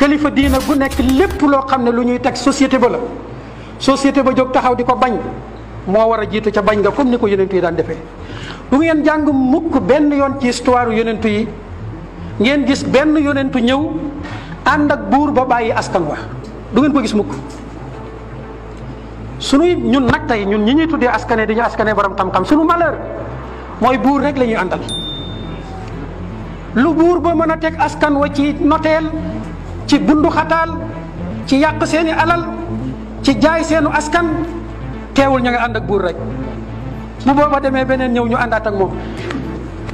kilifa diina gu nekk lépp loo xam ne lu ñuy teg société ba la société ba jóg taxaw di ko bañ moo war a jiitu ca bañ nga comme ni ko yonentu yi daan defee. du ngeen jàng mukk benn yoon ci histoire yonentu yi ngeen gis benn yonentu ñëw ànd ak buur ba bàyyi askan wa du ngeen ko gis mukk. sunuy ñun nag tey ñun ñi ñuy tuddee askane di ñu askane borom xam-xam sunu malheur mooy buur rek la ñuy àndal. lu buur ba mën a teg askan wa ci noteel ci bundu xataal ci yàq seeni alal ci jaay seenu askan teewul ña nga ànd ak buur rek. bu booba demee beneen ñëw ñu àndaat ak moom.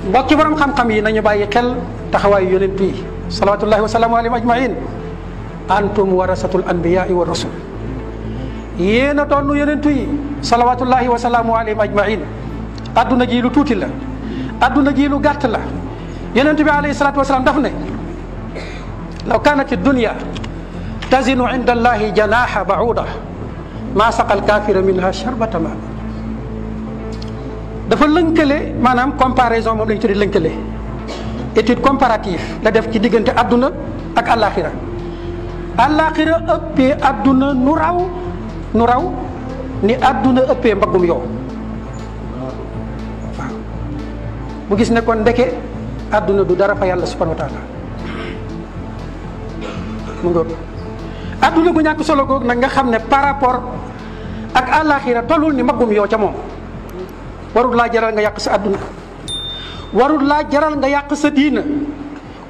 mbokki borom xam-xam yi nañu bàyyi xel taxawaayu yonent yi salawatullahi wa salaamu alayhim ajmain. antum warasatul anbiyaai wa rasul. yéen a doon yonentu yi salawatullahi wa salaamu alayhim ajmain. adduna ji lu tuuti la adduna ji lu gàtt la. yonentu bi alayhi salatu wasalaam daf ne law kanat dunya tazinu inda allahi janaha bauda ma saqal kafira minha sharbata ma. dafa lënkale maanaam comparaison moom lañu tuddi lënkale étude comparative la def ci diggante adduna ak àllaaxira. àllaaxira ëppee adduna nu raw ni adduna ëppee mbaggum yow waaw. mu gis ne kon ndeke adduna du dara fa yàlla subhanahu wa taala. mu ngoog adduna gu ñàkk solo googu nag nga xam ne par rapport ak àllaaxira tollul ni mbaggum yow ca moom. warul laa jaral nga yàq sa adduna warul laa jaral nga yàq sa diina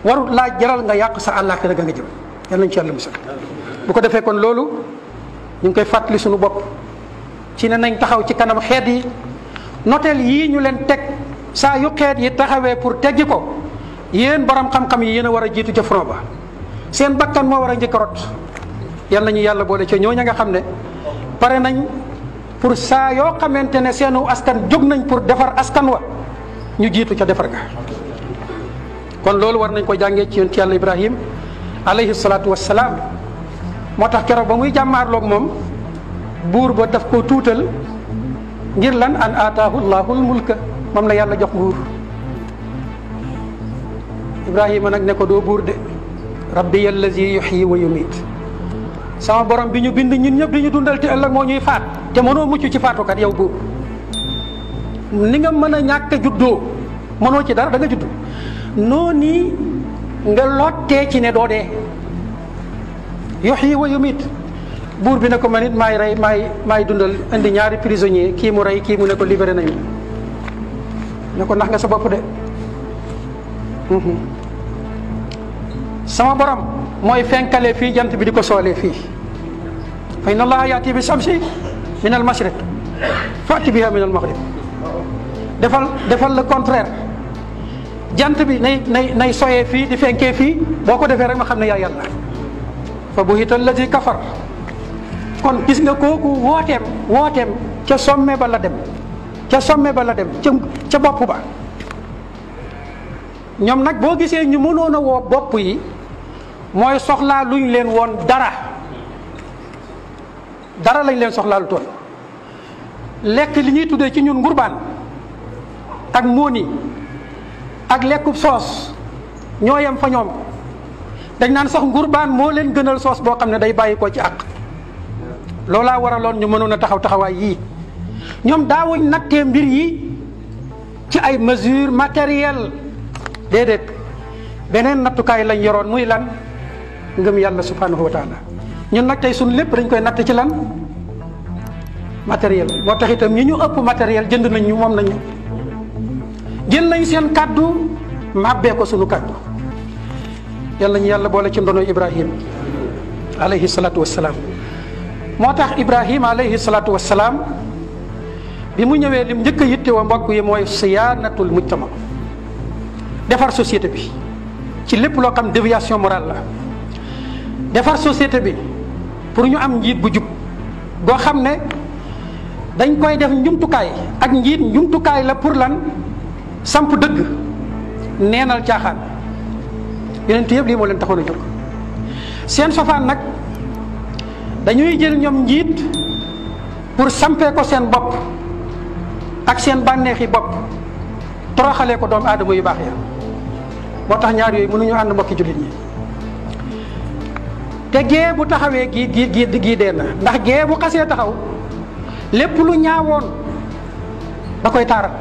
warul laa jaral nga yàq sa àllaaxira ga nga jëm yal nañ ci yàlla musal. bu ko defee kon loolu ñu ngi koy fàttali suñu bopp ci ne nañ taxaw ci kanam xeet yi noteel yii ñu leen teg saa yu xeet yi taxawee pour teggi ko yéen borom xam-xam yi yéen a war a jiitu ca front ba seen bakkan moo war a njëkk a rot. yal nañu yàlla boole ca ñooña nga xam ne pare nañ pour saa yoo xamante ne seenu askan jóg nañ pour defar askan wa ñu jiitu ca defar ga. kon loolu war nañ ko jàngee ci yonent yàlla Ibrahim alayhi salaatu wassalaam. moo tax keroog ba muy jàmmaarloog moom buur ba daf ko tuutal ngir lan an aataahu llahul mulka moom la yàlla jox nguur. Ibrahima nag ne ko doo buur de rabbi allazi yuhyi wa yumiit. sama borom bi ñu bind ñun ñëpp di ñu dundal te ëllëg moo ñuy faat te mënoo mucc ci faatukat yow buur. ni nga mën a ñàkk a juddoo mënoo ci dara da nga judd noonu nga lottee ci ne doo dee. yuhyi wa yumiit buur bi ne ko man it maay rey maay dundal indi ñaari prisonnier kii mu rey kii mu ne ko libéré nañu ne ko ndax nga sa bopp de. sama borom mooy fenkale fii jant bi di ko soolee fii fa inna allaha yaati bi shamsi min al mashriq faati biha min al maghrib. defal le contraire jant bi nay soyee fii di fenkee fii boo ko defee rek ma xam ne yaa yàlla. fa buhita allazi kafar. kon gis nga kooku wooteem ca sommet ba la dem ca bopp ba. ñoom nag boo gisee ñu mënoon a woo bopp yi mooy soxlaa luñ leen woon dara lañ leen soxlaa lu toll. lekk li ñuy tuddee ci ñun ngurbaan ak móoni ak lekkub soos ñoo yem fa ñoom. dañ naan sax ngurbaan moo leen gënal soos boo xam ne day bàyyi ko ci àq. loolaa waraloon ñu mënoon a taxawaay yii. ñoom daawuñ nattee mbir yi ci ay mesures matérielles déedéet beneen nattukaay lañ yoroon muy lan ngëm yàlla subhanahu wa taala. ñun nag tey suñ lépp dañ koy natt ci lan matériel. moo tax itam ñi ñu ëpp matériel jënd nañ ñu moom nañu jël nañ seen kàddu màbbee ko suñu kàddu. yàlla ñu yàlla boole ci ndono Ibrahim alayhi salatu wassalaam. moo tax Ibrahim alayhi salatu wassalaam bi mu ñëwee lim njëkk a yittewoo mbokk yi mooy siyaanatul mujtama defar société bi ci lépp loo xam déviation morale la. defar société bi pour ñu am njiit bu jub goo xam ne dañ koy def njumtukaay ak njiit njumtukaay la pour lan samp dëgg neenal caaxaan. yonent yëpp lii moo leen taxoon a jóg. seen sofaan nag dañuy jël ñoom njiit pour sampee ko seen bopp ak seen bànneexi bopp toroxalee ko doomu aadama yu baax ya. moo tax ñaar yooyu mënuñu ànd mbokki jullit ñi. te gee bu taxawee gii dee na ndax gee bu xasee taxaw lépp lu ñaawoon da koy taaral